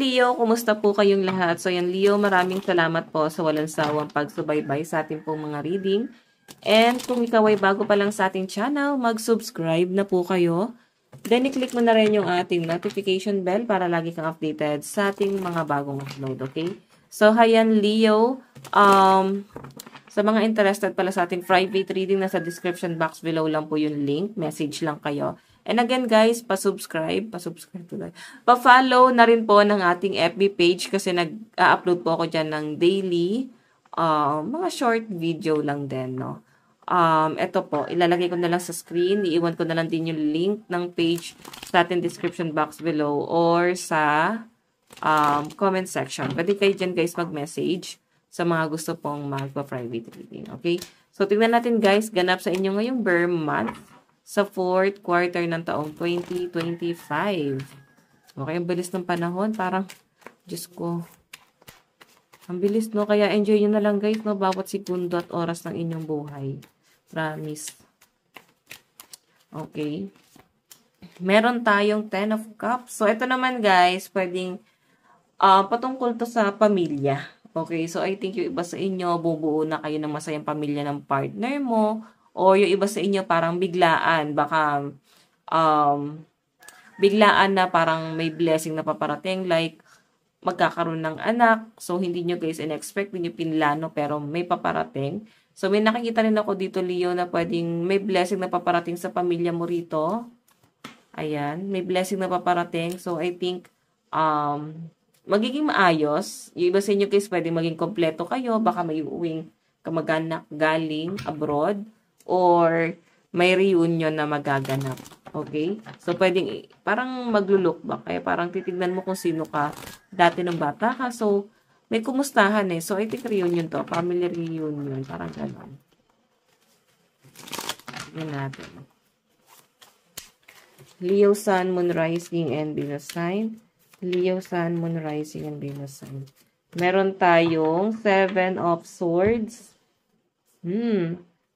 Leo, kumusta po kayong lahat? So yan Leo, maraming salamat po sa walang sawang pagsubaybay sa ating pong mga reading. And kung ikaw ay bago pa lang sa ating channel, mag-subscribe na po kayo. Then i-click mo na rin yung ating notification bell para lagi kang updated sa ating mga bagong upload, okay? So hayan Leo, sa mga interested pala sa ating private reading, nasa description box below lang po yung link, message lang kayo. And again guys, pa-subscribe tuloy. Pa-follow na rin po ng ating FB page kasi nag-upload po ako dyan ng daily, mga short video lang din, no? Ito po, ilalagay ko na lang sa screen, iiwan ko na lang din yung link ng page sa ating description box below or sa comment section. Pwede kayo dyan guys mag-message sa mga gusto pong magpa-private reading, okay? So, tingnan natin guys, ganap sa inyo ngayong Burr month sa 4th quarter ng taong 2025. Okay, ang bilis ng panahon. Parang, Diyos ko, ang bilis, no? Kaya enjoy nyo na lang guys, no? Bawat segundo at oras ng inyong buhay. Promise. Okay. Meron tayong 10 of Cups. So, ito naman guys, pwedeng patungkol to sa pamilya. Okay, so I think yung iba sa inyo, bubuo na kayo ng masayang pamilya ng partner mo. O yung iba sa inyo parang biglaan. Baka biglaan na parang may blessing na paparating. Like, magkakaroon ng anak. So, hindi nyo guys in-expect, hindi nyo pinlano, pero may paparating. So, may nakikita rin ako dito, Leo, na pwedeng may blessing na paparating sa pamilya mo rito. Ayan, may blessing na paparating. So, I think, magiging maayos. Yung iba sa inyo guys, pwedeng maging kompleto kayo. Baka may uwing kamag-anak galing abroad. Or may reunion na magaganap. Okay? So, pwedeng, parang maglulook back. Kaya parang titignan mo kung sino ka dati ng bata ka. So, may kumustahan eh. So, I think reunion to. Family reunion. Parang gano'n. Tignan natin. Leo, Sun, Moon, Rising, and Venus sign. Leo, Sun, Moon, Rising, and Venus sign. Meron tayong 7 of Swords.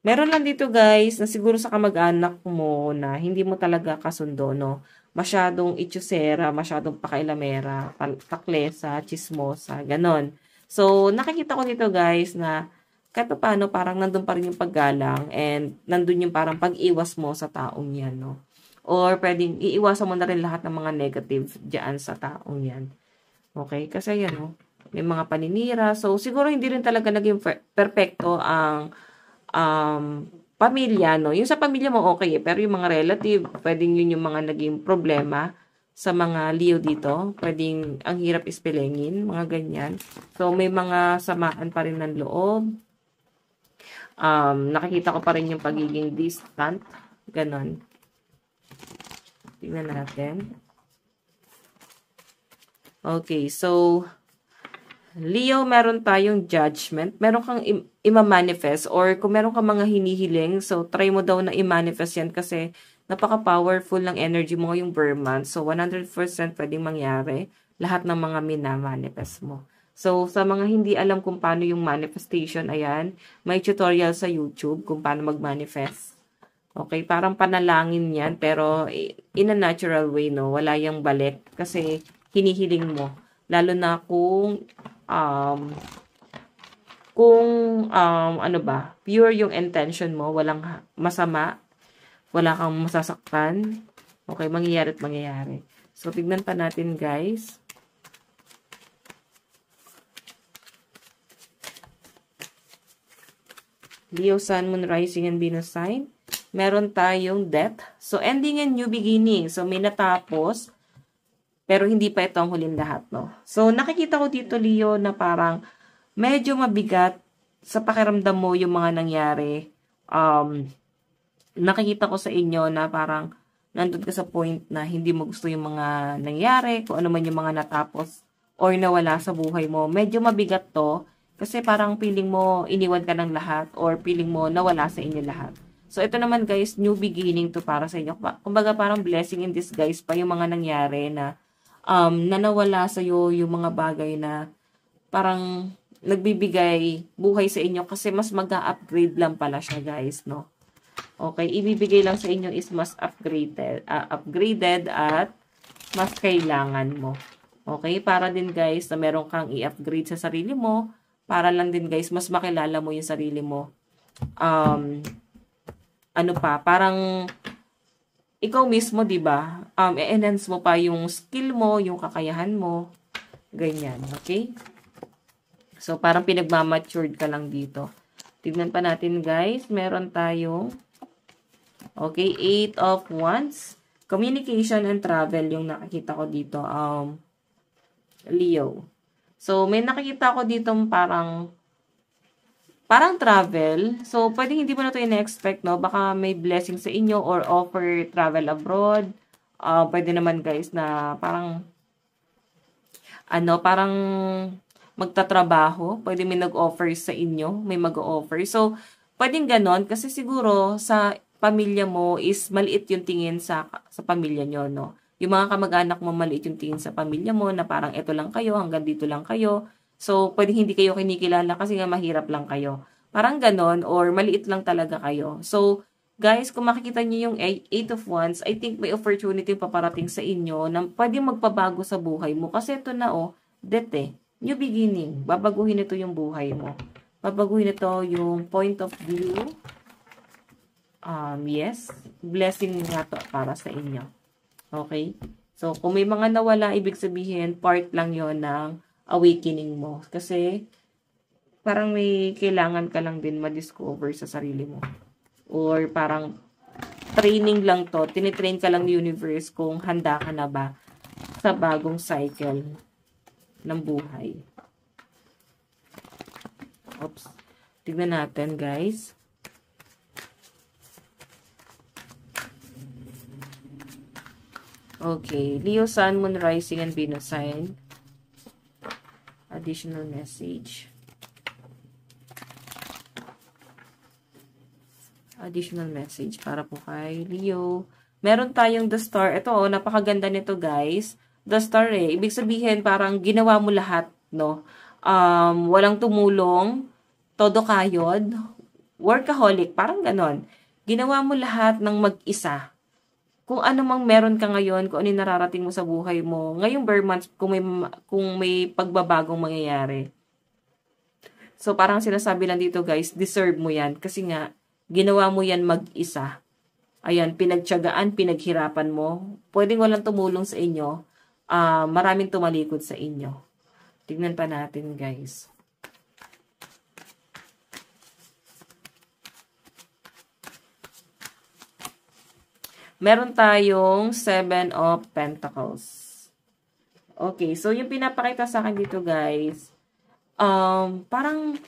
Meron lang dito guys, na siguro sa kamag-anak mo na hindi mo talaga kasundo, no? Masyadong itchusera, masyadong pakailamera, taklesa, chismosa, ganon. So, nakikita ko dito guys na kahit paano parang nandun pa rin yung paggalang and nandun yung parang pag-iwas mo sa taong yan, no? Or pwedeng iiwasan mo na rin lahat ng mga negative dyan sa taong yan. Okay? Kasi yan, no? May mga paninira. So, siguro hindi rin talaga naging perfecto ang pamilya, no? Yung sa pamilya mo, okay eh. Pero yung mga relative, pwedeng yun yung mga naging problema sa mga Leo dito. Pwedeng ang hirap ispelengin, mga ganyan. So, may mga samaan pa rin ng loob. Nakikita ko pa rin yung pagiging distant. Ganon. Tingnan natin. Okay, so Leo, meron tayong judgment. Meron kang ima-manifest or kung meron kang mga hinihiling, so try mo daw na i-manifest yan kasi napaka-powerful ng energy mo ngayong Burr month. So 100% pwedeng mangyari lahat ng mga mina-manifest mo. So sa mga hindi alam kung paano yung manifestation, ayan, may tutorial sa YouTube kung paano mag-manifest. Okay, parang panalangin yan ano in a natural way, no? Wala yung balik kasi hinihiling mo. Lalo na kung ano ba, pure yung intention mo, walang masama, wala kang masasaktan, okay, mangyayari at mangyayari. So, tignan pa natin, guys. Leo, Sun, Moon, Rising, and Venus sign. Meron tayong death. So, ending and new beginning. So, may natapos, pero hindi pa ito ang huling lahat, no? So, nakikita ko dito, Leo, na parang medyo mabigat sa pakiramdam mo yung mga nangyari. Nakikita ko sa inyo na parang nandun ka sa point na hindi mo gusto yung mga nangyari, kung ano man yung mga natapos or nawala sa buhay mo. Medyo mabigat to kasi parang feeling mo iniwan ka ng lahat or feeling mo nawala sa inyo lahat. So, ito naman guys, new beginning to para sa inyo. Kumbaga parang blessing in disguise pa yung mga nangyari na nawala sa'yo yung mga bagay na parang nagbibigay buhay sa inyo kasi mas mag-upgrade lang pala siya guys, no? Okay, ibibigay lang sa inyo is mas upgraded at mas kailangan mo. Okay? Para din guys na meron kang i-upgrade sa sarili mo. Para lang din guys, mas makilala mo yung sarili mo. Ano pa, parang ikaw mismo, 'di ba? I-enhance mo pa yung skill mo, yung kakayahan mo, ganyan, okay? So parang pinagmamatured ka lang dito. Tignan pa natin, guys. Meron tayong okay, 8 of Wands. Communication and travel yung nakikita ko dito, Leo. So may nakikita ko dito parang travel. So, pwedeng hindi mo na ito in-expect, no? Baka may blessing sa inyo or offer travel abroad. Pwede naman, guys, na parang magtatrabaho. Pwede may nag-offer sa inyo. May mag-offer. So, pwedeng ganon. Kasi siguro, sa pamilya mo is maliit yung tingin sa pamilya nyo, no? Yung mga kamag-anak mo, maliit yung tingin sa pamilya mo na parang eto lang kayo, hanggang dito lang kayo. So, pwedeng hindi kayo kinikilala kasi nga mahirap lang kayo. Parang ganon or maliit lang talaga kayo. So, guys, kung makikita niyo yung 8 of Wands, I think may opportunity paparating sa inyo na pwedeng magpabago sa buhay mo. Kasi ito na new beginning. Babaguhin ito yung buhay mo. Babaguhin ito yung point of view. Yes, blessing nga to para sa inyo. Okay? So, kung may mga nawala, ibig sabihin, part lang yon ng awakening mo. Kasi, parang may kailangan ka lang din ma-discover sa sarili mo. Or parang training lang to. Tinitrain ka lang ng universe kung handa ka na ba sa bagong cycle ng buhay. Oops. Tignan natin, guys. Okay. Leo, Sun, Moon, Rising, and Venus sign. Additional message. Additional message para po kay Leo. Meron tayong The Star. Ito, napakaganda nito, guys. The Star, ibig sabihin, parang ginawa mo lahat, no? Walang tumulong, todo kayod, workaholic, parang ganon. Ginawa mo lahat ng mag-isa. Kung ano mang meron ka ngayon, kung ano yung nararating mo sa buhay mo, ngayong bare months, kung may pagbabagong mangyayari. So, parang sinasabi lang dito, guys, deserve mo yan. Kasi nga, ginawa mo yan mag-isa. Ayan, pinagtiyagaan, pinaghirapan mo. Pwedeng walang tumulong sa inyo. Maraming tumalikod sa inyo. Tignan pa natin, guys. Meron tayong 7 of Pentacles. Okay, so yung pinapakita sa akin dito, guys, parang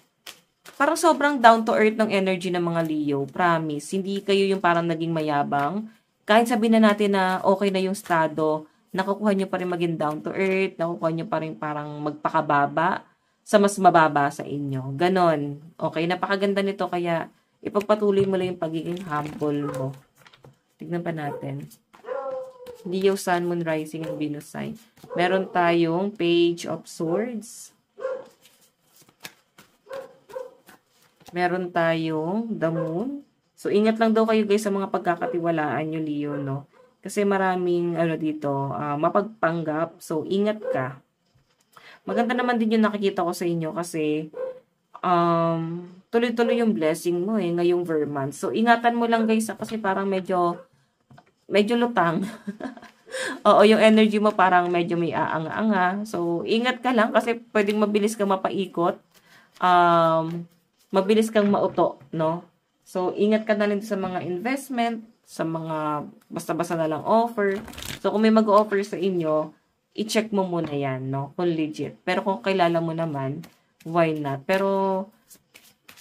sobrang down to earth ng energy ng mga Leo. Promise, hindi kayo yung parang naging mayabang. Kahit sabihin na natin na okay na yung estado, nakukuha nyo pa rin maging down to earth, nakukuha nyo pa rin parang magpakababa sa mas mababa sa inyo. Ganon. Okay, napakaganda nito, kaya ipagpatuloy mo lang yung pagiging humble mo. Tignan pa natin. Leo, Sun, Moon, Rising, and Venus sign. Meron tayong Page of Swords. Meron tayong The Moon. So, ingat lang daw kayo, guys, sa mga pagkakatiwalaan nyo, Leo, no? Kasi maraming, dito, mapagpanggap. So, ingat ka. Maganda naman din yung nakikita ko sa inyo kasi, tuloy-tuloy yung blessing mo, ngayong Vermont. So, ingatan mo lang, guys, kasi parang medyo lutang. Oo, yung energy mo parang medyo may aanga-anga. So, ingat ka lang kasi pwedeng mabilis kang mapaikot. Mabilis kang mauto, no? So, ingat ka na rin sa mga investment, sa mga basta-basta na lang offer. So, kung may mag-offer sa inyo, i-check mo muna yan, no? Kung legit. Pero kung kilala mo naman, why not? Pero,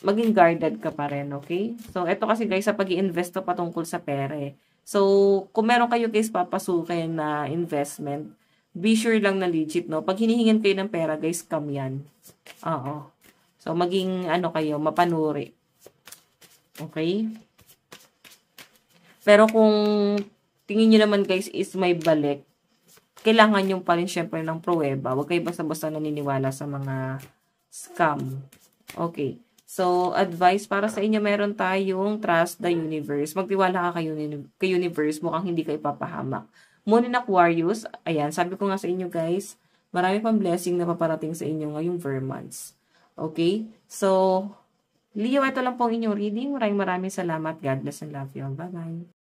maging guarded ka pa rin, okay? So, eto kasi, guys, sa pag-i-invest to patungkol sa pere. So, kung meron kayo, guys, papasukin na investment, be sure lang na legit, no? Pag hinihingin kayo ng pera, guys, scam yan. Oo. So, maging, kayo, mapanuri. Okay? Pero kung tingin nyo naman, guys, is may balik, kailangan nyo pa rin, syempre, ng pruweba. Huwag kayo basta-basta naniniwala sa mga scam. Okay. So, advice para sa inyo, meron tayong trust the universe. Magtiwala ka kay universe, mukhang hindi kayo papahamak. Moon in Aquarius, ayan, sabi ko nga sa inyo, guys, marami pang blessing na paparating sa inyo ngayong months. Okay? So, Leo, ito lang po ang inyong reading. Maraming salamat. God bless and love you all. Bye-bye.